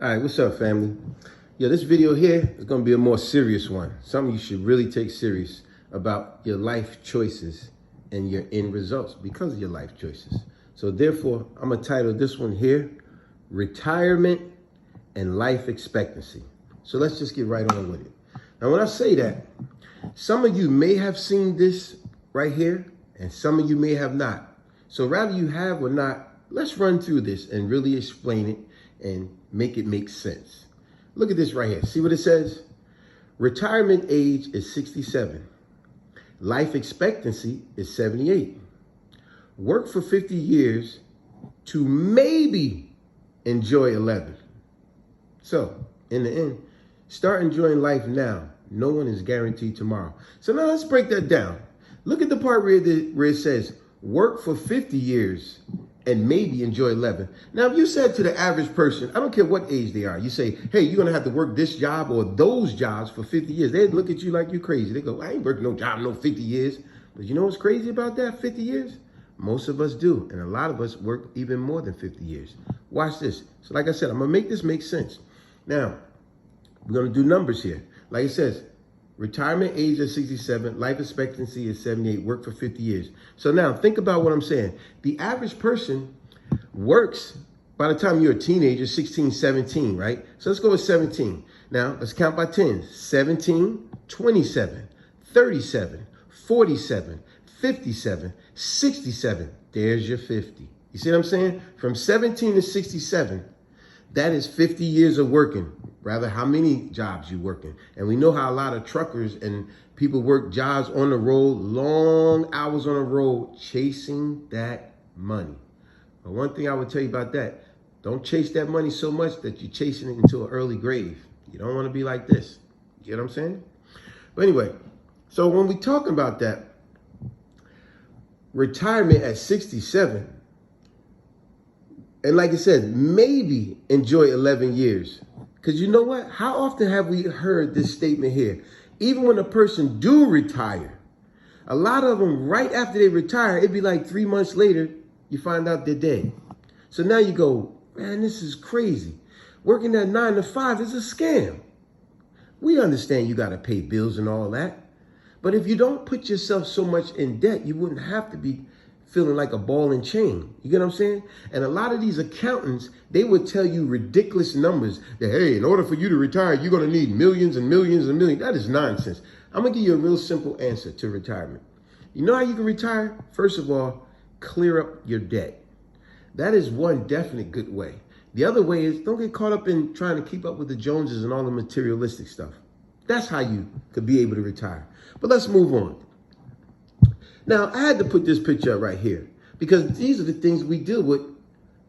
All right, what's up, family? Yeah, this video here is going to be a more serious one. Something you should really take serious about your life choices and your end results because of your life choices. So therefore, I'm going to title this one here, Retirement and Life Expectancy. So let's just get right on with it. Now, when I say that, some of you may have seen this right here, and some of you may have not. So rather you have or not, let's run through this and really explain it and make it make sense. Look at this right here. See what it says? Retirement age is 67. Life expectancy is 78. Work for 50 years to maybe enjoy 11. So, in the end, start enjoying life now. No one is guaranteed tomorrow. So now let's break that down. Look at the part where it says, work for 50 years and maybe enjoy 11. Now, if you said to the average person, I don't care what age they are, you say, hey, you're going to have to work this job or those jobs for 50 years. They'd look at you like you're crazy. They go, I ain't working no job, no 50 years. But you know what's crazy about that, 50 years? Most of us do. And a lot of us work even more than 50 years. Watch this. So like I said, I'm going to make this make sense. Now, we're going to do numbers here. Like it says, retirement age is 67, life expectancy is 78, work for 50 years. So now think about what I'm saying. The average person works by the time you're a teenager, 16, 17, right? So let's go with 17. Now let's count by 10. 17, 27, 37, 47, 57, 67. There's your 50. You see what I'm saying? From 17 to 67, that is 50 years of working. Rather, how many jobs you working. And we know how a lot of truckers and people work jobs on the road, long hours on the road, chasing that money. But one thing I would tell you about that, don't chase that money so much that you're chasing it into an early grave. You don't want to be like this. You get what I'm saying? But anyway, so when we talking about that, retirement at 67, and like I said, maybe enjoy 11 years. Because you know what? How often have we heard this statement here? Even when a person do retire, a lot of them right after they retire, it'd be like 3 months later, you find out they're dead. So now you go, man, this is crazy. Working that 9 to 5 is a scam. We understand you got to pay bills and all that. But if you don't put yourself so much in debt, you wouldn't have to be feeling like a ball and chain. You get what I'm saying? And a lot of these accountants, they would tell you ridiculous numbers that, hey, in order for you to retire, you're going to need millions and millions and millions. That is nonsense. I'm going to give you a real simple answer to retirement. You know how you can retire? First of all, clear up your debt. That is one definite good way. The other way is don't get caught up in trying to keep up with the Joneses and all the materialistic stuff. That's how you could be able to retire. But let's move on. Now, I had to put this picture up right here because these are the things we deal with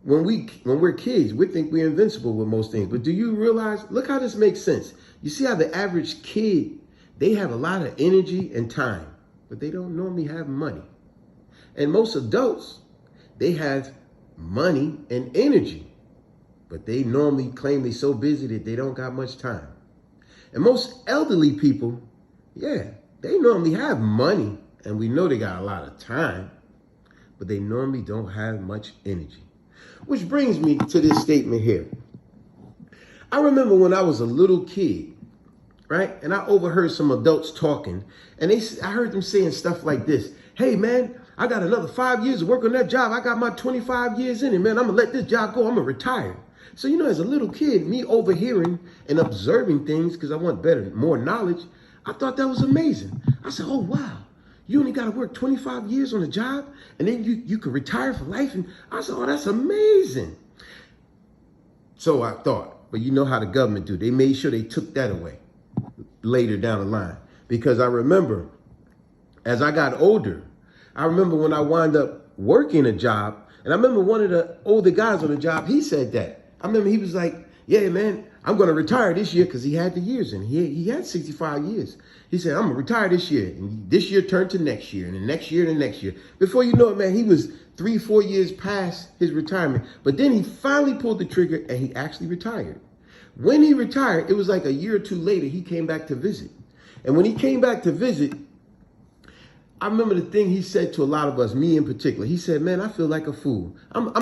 when we're kids. We think we're invincible with most things. But do you realize, look how this makes sense. You see how the average kid, they have a lot of energy and time, but they don't normally have money. And most adults, they have money and energy, but they normally claim they're so busy that they don't got much time. And most elderly people, yeah, they normally have money. And we know they got a lot of time, but they normally don't have much energy. Which brings me to this statement here. I remember when I was a little kid, right? And I overheard some adults talking, and I heard them saying stuff like this. Hey, man, I got another 5 years to work on that job. I got my 25 years in it, man. I'm going to let this job go. I'm going to retire. So, you know, as a little kid, me overhearing and observing things because I want more knowledge, I thought that was amazing. I said, oh, wow. You only got to work 25 years on a job and then you can retire for life. And I said, oh, that's amazing. So I thought, but you know how the government do. They made sure they took that away later down the line. Because I remember as I got older, I remember when I wound up working a job, and I remember one of the older guys on the job, he said that. I remember he was like, yeah, man, I'm going to retire this year because he had the years in. He had 65 years. He said, I'm going to retire this year. And this year turned to next year and the next year and the next year. Before you know it, man, he was 3-4 years past his retirement. But then he finally pulled the trigger and he actually retired. When he retired, it was like a year or two later, he came back to visit. And when he came back to visit, I remember the thing he said to a lot of us, me in particular. He said, man, I feel like a fool. I'm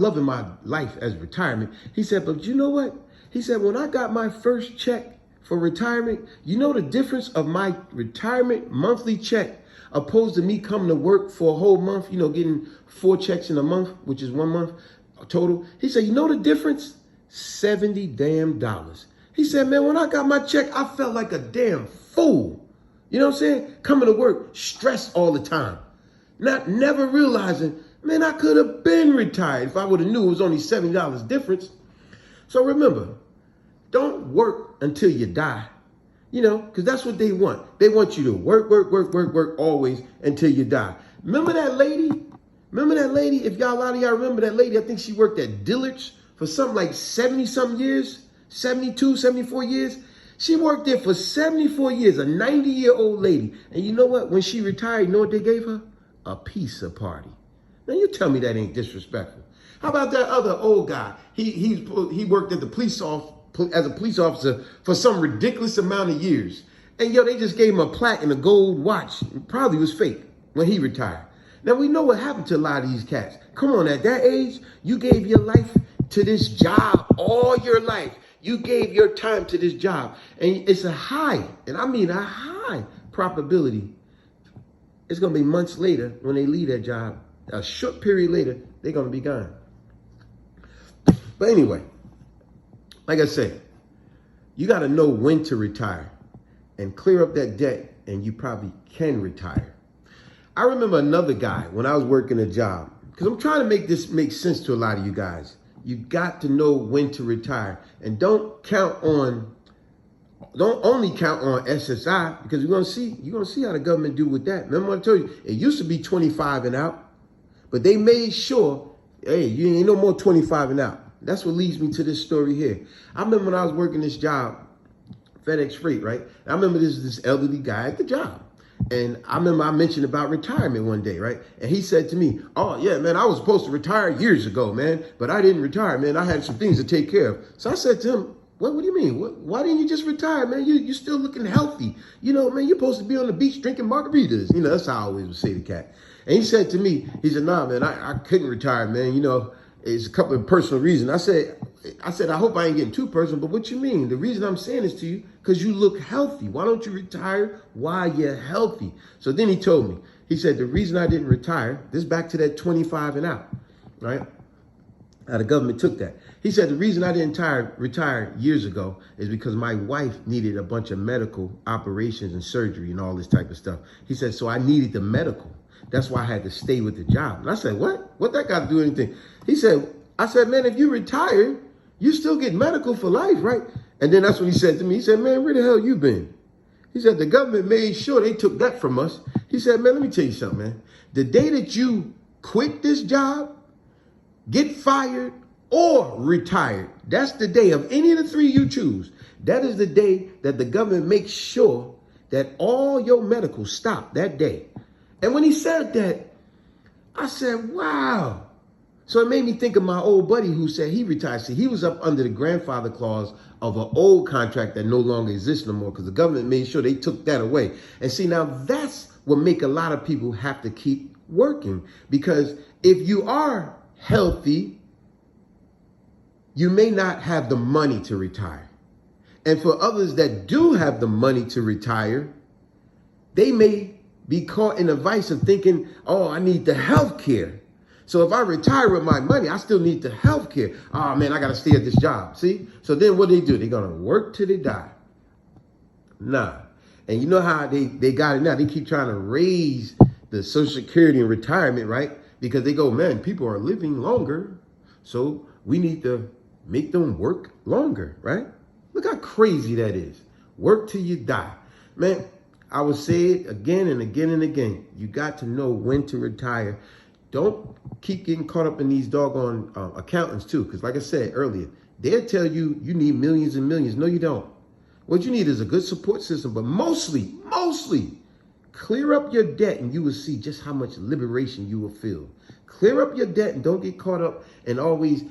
loving my life as retirement. He said, but you know what? He said, when I got my first check for retirement, you know the difference of my retirement monthly check opposed to me coming to work for a whole month, getting 4 checks in a month, which is 1 month total. He said, you know the difference? $70 damn. He said, man, when I got my check, I felt like a damn fool. You know what I'm saying? Coming to work, stressed all the time. Never realizing, man, I could have been retired if I would have knew it was only $70 difference. So remember, don't work until you die. Because that's what they want. They want you to work always until you die. Remember that lady? If a lot of y'all remember that lady, I think she worked at Dillard's for something like 70-something years, 72, 74 years. She worked there for 74 years, a 90-year-old lady. And you know what? When she retired, you know what they gave her? A pizza party. Now you tell me that ain't disrespectful. How about that other old guy? He worked at the as a police officer for some ridiculous amount of years. And they just gave him a plaque and a gold watch. It probably was fake when he retired. Now we know what happened to a lot of these cats. Come on, at that age, you gave your life to this job all your life. You gave your time to this job. And it's a high, and I mean a high probability. It's going to be months later when they leave that job. A short period later, they're going to be gone. But anyway, like I said, you got to know when to retire and clear up that debt, and you probably can retire. I remember another guy when I was working a job, because I'm trying to make this make sense to a lot of you guys. You got to know when to retire, and don't only count on SSI, because you're gonna see how the government do with that. Remember what I told you? It used to be 25 and out, but they made sure, hey, you ain't no more 25 and out. That's what leads me to this story here. I remember when I was working this job, FedEx Freight, right? I remember this elderly guy at the job. And I remember I mentioned about retirement one day, right? And he said to me, oh, yeah, man, I was supposed to retire years ago, man, but I didn't retire, man. I had some things to take care of. So I said to him, what do you mean? Why didn't you just retire, man? You're still looking healthy. Man, you're supposed to be on the beach drinking margaritas. That's how I always would say to Cat. And he said to me, he said, nah, man, I couldn't retire, man. It's a couple of personal reasons. I said, I hope I ain't getting too personal, but what you mean? The reason I'm saying this to you, because you look healthy. Why don't you retire while you're healthy? So then he told me, he said, the reason I didn't retire, this is back to that 25 and out, right? How the government took that. He said, the reason I didn't retire years ago is because my wife needed a bunch of medical operations and surgery and all this type of stuff. He said, so I needed the medical. That's why I had to stay with the job. And I said, what? What that got to do with anything? I said, man, if you retire, you still get medical for life, right? And then that's when he said to me, he said, man, where the hell you been? He said, the government made sure they took that from us. He said, man, let me tell you something, man. The day that you quit this job, get fired, or retired, that's the day of any of the 3 you choose. That is the day that the government makes sure that all your medical stop that day. And when he said that, I said, wow. So it made me think of my old buddy who said he retired. See, he was up under the grandfather clause of an old contract that no longer exists no more because the government made sure they took that away. And see, now that's what make a lot of people have to keep working, because if you are healthy, you may not have the money to retire. And for others that do have the money to retire, they may be caught in a vice of thinking, oh, I need the health care. So if I retire with my money, I still need the health care. Oh, man, I got to stay at this job. See? So then what do? They're going to work till they die. Nah. And you know how they got it now. They keep trying to raise the Social Security and retirement, right? Because they go, man, people are living longer, so we need to make them work longer, right? Look how crazy that is. Work till you die. Man, I will say it again and again and again. You got to know when to retire. Don't keep getting caught up in these doggone accountants too. Because like I said earlier, they'll tell you you need millions and millions. No, you don't. What you need is a good support system, but mostly, clear up your debt and you will see just how much liberation you will feel. Clear up your debt and don't get caught up in always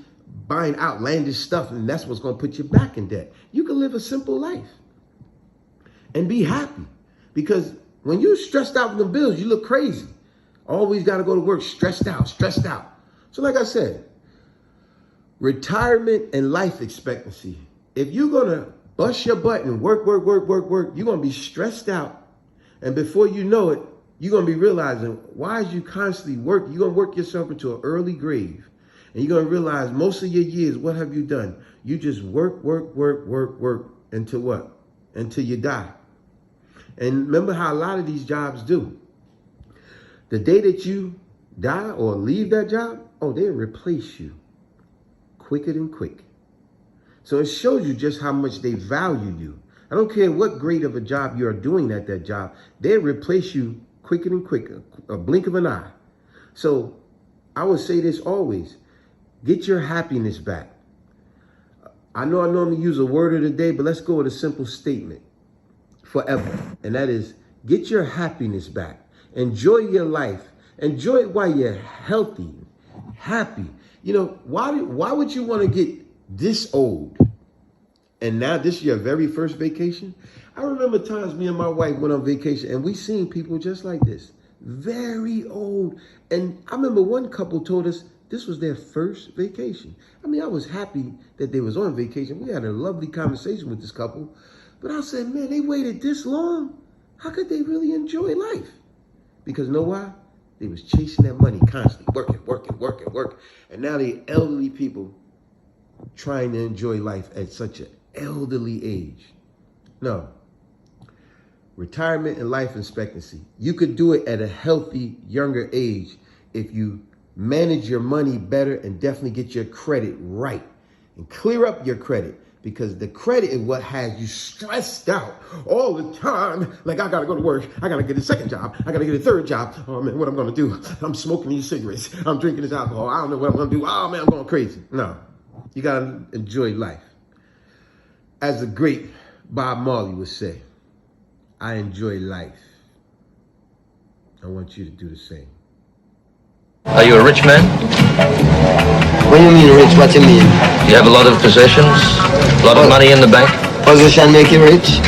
buying outlandish stuff, and that's what's going to put you back in debt. You can live a simple life and be happy, because when you're stressed out with the bills, you look crazy. Always got to go to work stressed out. So like I said, retirement and life expectancy if you're going to bust your butt and work, you're going to be stressed out. And before you know it, you're going to be realizing, why is you constantly working? You're going to work yourself into an early grave. And you're going to realize most of your years, what have you done? You just work until what? Until you die. And remember how a lot of these jobs do. The day that you die or leave that job, oh, they'll replace you quicker than quick. So it shows you just how much they value you. I don't care what grade of a job you are doing at that job, they'll replace you quicker than quick, a blink of an eye. So I would say this always, get your happiness back. I know I normally use a word of the day, but let's go with a simple statement forever. And that is, get your happiness back. Enjoy your life. Enjoy it while you're healthy, happy. You know, why would you want to get this old? And now this is your very first vacation? I remember times me and my wife went on vacation and we seen people just like this, very old. And I remember one couple told us this was their first vacation. I mean, I was happy that they was on vacation. We had a lovely conversation with this couple. But I said, man, they waited this long. How could they really enjoy life? Because you know why? They was chasing that money constantly, working. And now they elderly people trying to enjoy life at such an elderly age. No. Retirement and life expectancy. You could do it at a healthy, younger age if you manage your money better and definitely get your credit right and clear up your credit, because the credit is what has you stressed out all the time. Like, I got to go to work. I got to get a second job. I got to get a third job. Oh, man, what I'm going to do? I'm smoking these cigarettes. I'm drinking this alcohol. I don't know what I'm going to do. Oh, man, I'm going crazy. No, you got to enjoy life. As the great Bob Marley would say, I enjoy life. I want you to do the same. Are you a rich man? What do you mean rich? What do you mean? You have a lot of possessions? A lot of money in the bank? Position make you rich?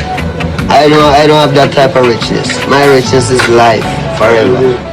I don't have that type of richness. My richness is life forever.